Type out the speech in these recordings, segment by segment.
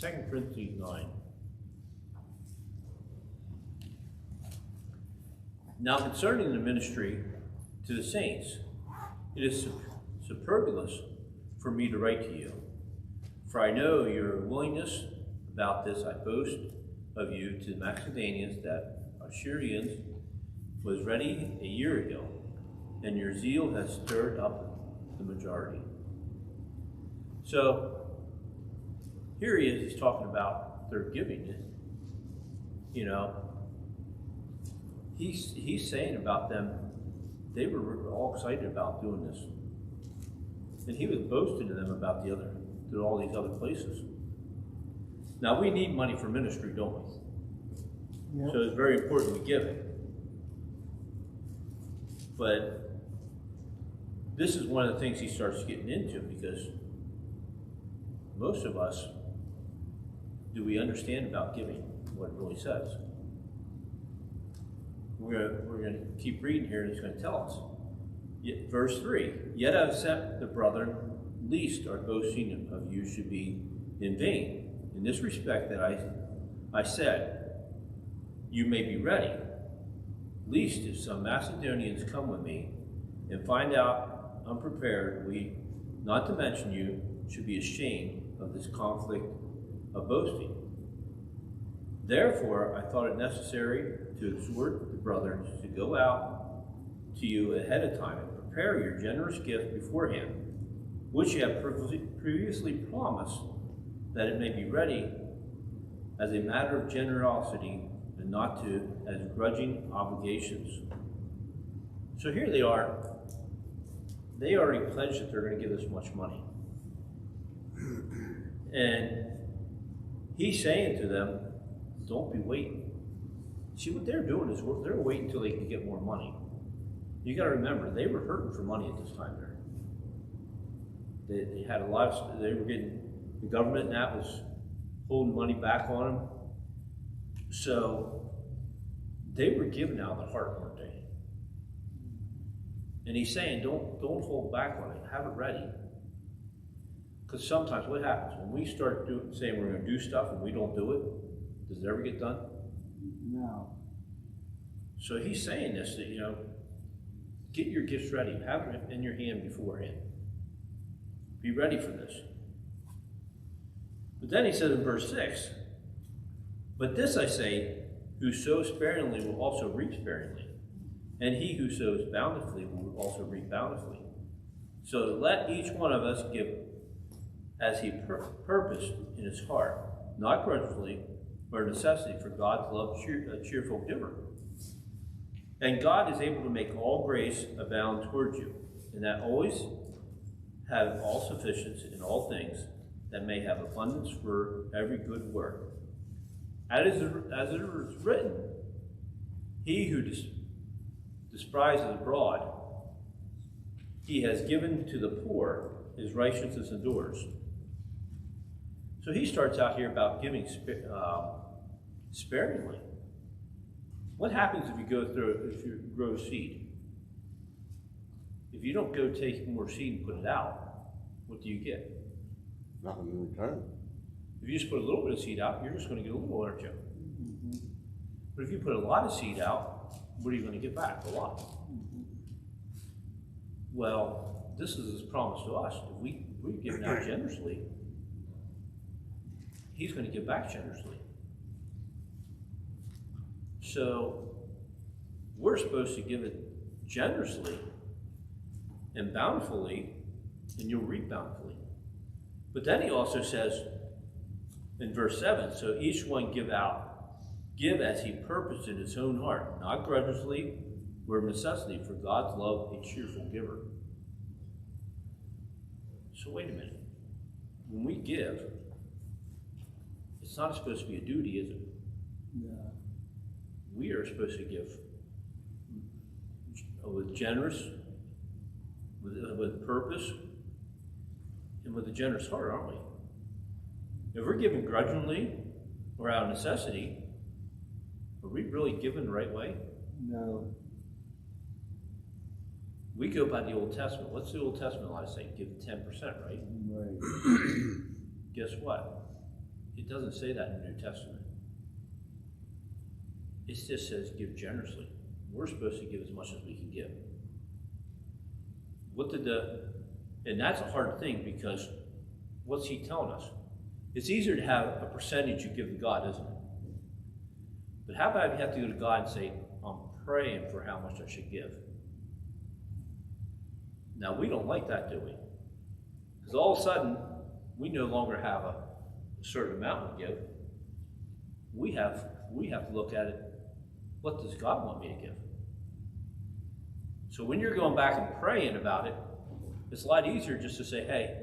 2 Corinthians 9. Now concerning the ministry to the saints, it is superfluous for me to write to you, for I know your willingness. About this I boast of you to the Macedonians that Assyrians was ready a year ago, and your zeal has stirred up the majority. So here he is, he's talking about their giving. You know, he's saying about them, they were all excited about doing this. And he was boasting to them about all these other places. Now, we need money for ministry, don't we? Yep. So it's very important we give it. But this is one of the things he starts getting into, because most of us, do we understand about giving, what it really says? We're going to keep reading here, and he's going to tell us. Verse 3, yet I have set the brethren, least our boasting of you should be in vain. In this respect that I said, you may be ready, least if some Macedonians come with me and find out unprepared, we, not to mention you, should be ashamed of this conflict of boasting. Therefore, I thought it necessary to exhort the brethren to go out to you ahead of time and prepare your generous gift beforehand, which you have previously promised, that it may be ready as a matter of generosity and not to as grudging obligations. So here they are. They already pledged that they're going to give this much money. And he's saying to them, don't be waiting. See, what they're doing is they're waiting until they can get more money. You got to remember, they were hurting for money at this time there. They had a lot of, they were getting, the government and that was holding money back on them. So they were giving out of the heart, weren't they? And he's saying, don't hold back on it. Have it ready. Because sometimes what happens when we start saying we're going to do stuff and we don't do it, does it ever get done? No. So he's saying this, that, you know, get your gifts ready. Have it in your hand beforehand. Be ready for this. But then he says in verse 6, but this I say, who sows sparingly will also reap sparingly, and he who sows bountifully will also reap bountifully. So let each one of us give as he purposed in his heart, not grudgingly or necessity, for God's love a cheerful giver. And God is able to make all grace abound towards you, and that always have all sufficiency in all things, that may have abundance for every good work. As it is written, he who despises abroad, he has given to the poor, his righteousness endures. So he starts out here about giving sparingly. What happens if you grow seed? If you don't go take more seed and put it out, what do you get? Nothing in return. If you just put a little bit of seed out, you're just going to get a little, aren't you? Mm-hmm. But if you put a lot of seed out, what are you going to get back? A lot. Mm-hmm. Well, this is his promise to us. If we're giving out generously, he's going to give back generously. So we're supposed to give it generously and bountifully, and you'll reap bountifully. But then he also says in verse 7, so each one give as he purposed in his own heart, not grudgingly or of necessity, for God's love a cheerful giver. So wait a minute. When we give, it's not supposed to be a duty, is it? No. We are supposed to give with generous, with purpose, and with a generous heart, aren't we? If we're giving grudgingly or out of necessity, are we really giving the right way? No. We go by the Old Testament. What's the Old Testament law say? Give 10%, right? Right. Guess what? It doesn't say that in the New Testament. It just says give generously. We're supposed to give as much as we can give. And that's a hard thing, because what's he telling us? It's easier to have a percentage you give to God, isn't it? But how about if you have to go to God and say, I'm praying for how much I should give? Now, we don't like that, do we? Because all of a sudden, we no longer have a certain amount we give. We have to look at it, what does God want me to give? So when you're going back and praying about it, it's a lot easier just to say, hey,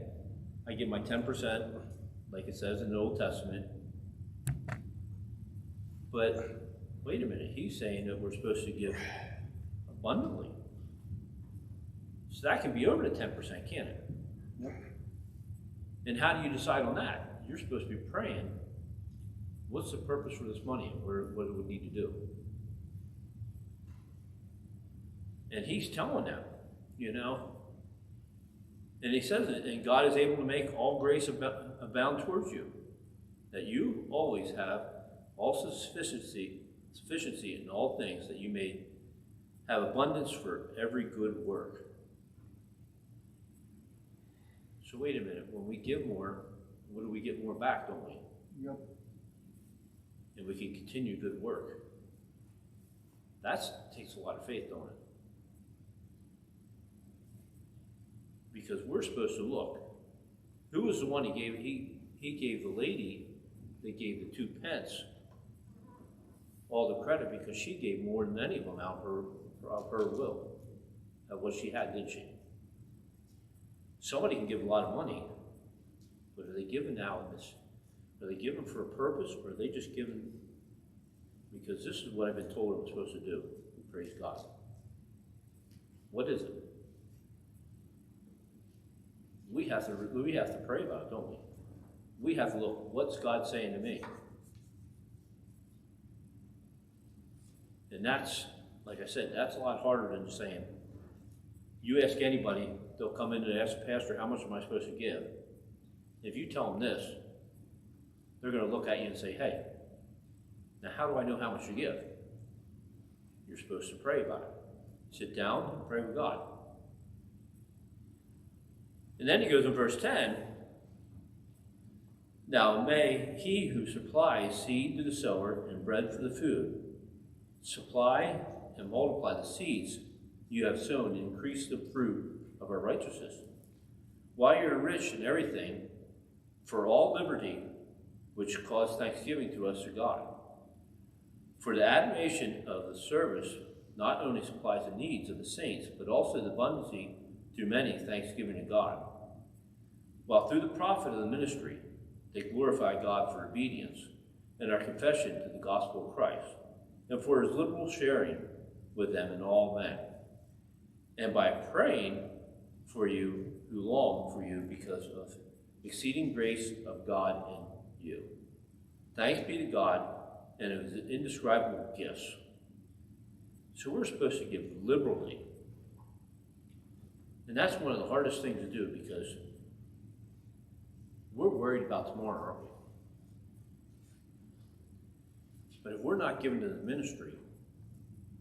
I give my 10%, like it says in the Old Testament. But wait a minute, he's saying that we're supposed to give abundantly. So that can be over the 10%, can't it? Yep. And how do you decide on that? You're supposed to be praying, what's the purpose for this money, and what do we need to do? And he's telling them, and he says it, and God is able to make all grace abound towards you, that you always have also sufficiency in all things, that you may have abundance for every good work. So wait a minute, when we give more, what do we get more back, don't we? Yep. And we can continue good work. That takes a lot of faith, don't it? Because we're supposed to look. Who was the one he gave? He gave the lady that gave the 2 pence all the credit, because she gave more than any of them out of her will, of what she had, didn't she? Somebody can give a lot of money, but are they giving out of this? Are they giving for a purpose, or are they just giving because this is what I've been told I'm supposed to do? Praise God. What is it? We have to pray about it, don't we? We have to look, what's God saying to me? And that's, like I said, that's a lot harder than saying, you ask anybody, they'll come in and ask the pastor, how much am I supposed to give? If you tell them this, they're going to look at you and say, hey, now how do I know how much to give? You're supposed to pray about it. Sit down and pray with God. And then he goes in verse 10, now may he who supplies seed to the sower and bread for the food supply and multiply the seeds you have sown and increase the fruit of our righteousness, while you are rich in everything for all liberty, which cause thanksgiving to us to God. For the admiration of the service not only supplies the needs of the saints, but also the abundancy through many thanksgiving to God. While through the profit of the ministry, they glorify God for obedience and our confession to the gospel of Christ, and for his liberal sharing with them in all men, and by praying for you who long for you because of exceeding grace of God in you. Thanks be to God and of his indescribable gifts. So we're supposed to give liberally. And that's one of the hardest things to do, because we're worried about tomorrow, aren't we? But if we're not giving to the ministry,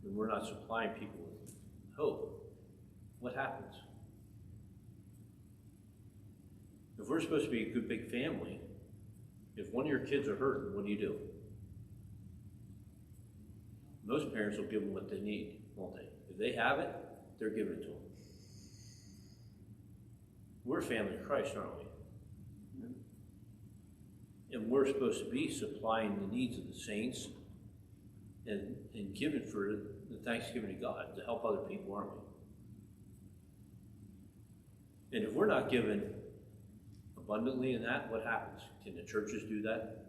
and we're not supplying people with hope, what happens? If we're supposed to be a good big family, if one of your kids are hurting, what do? Most parents will give them what they need, won't they? If they have it, they're giving it to them. We're a family of Christ, aren't we? And we're supposed to be supplying the needs of the saints and giving for the thanksgiving to God to help other people, aren't we? And if we're not giving abundantly in that, what happens? Can the churches do that?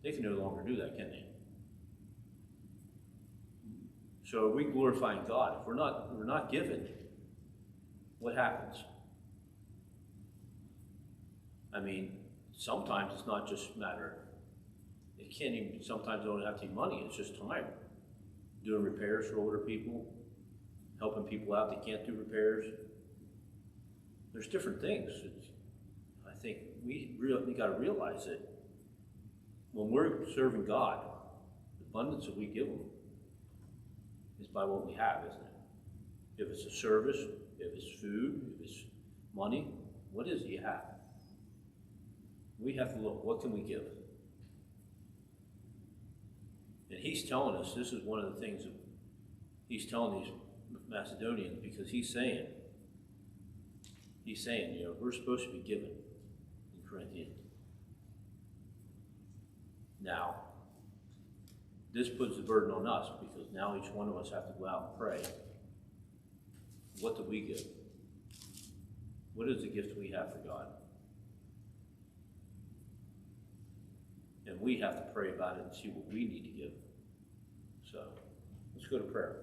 They can no longer do that, can they? So are we glorifying God? If we're not giving, what happens? I mean, sometimes it's not just a matter, it can't even, sometimes they don't have to be money, it's just time. Doing repairs for older people, helping people out that can't do repairs. There's different things. I think we got to realize that when we're serving God, the abundance that we give Him is by what we have, isn't it? If it's a service, if it's food, if it's money, what is it you have? We have to look, what can we give? And He's telling us, this is one of the things that He's telling these Macedonians, because He's saying, we're supposed to be given in Corinthians. Now, this puts the burden on us, because now each one of us have to go out and pray. What do we give? What is the gift we have for God? And we have to pray about it and see what we need to give. So, let's go to prayer.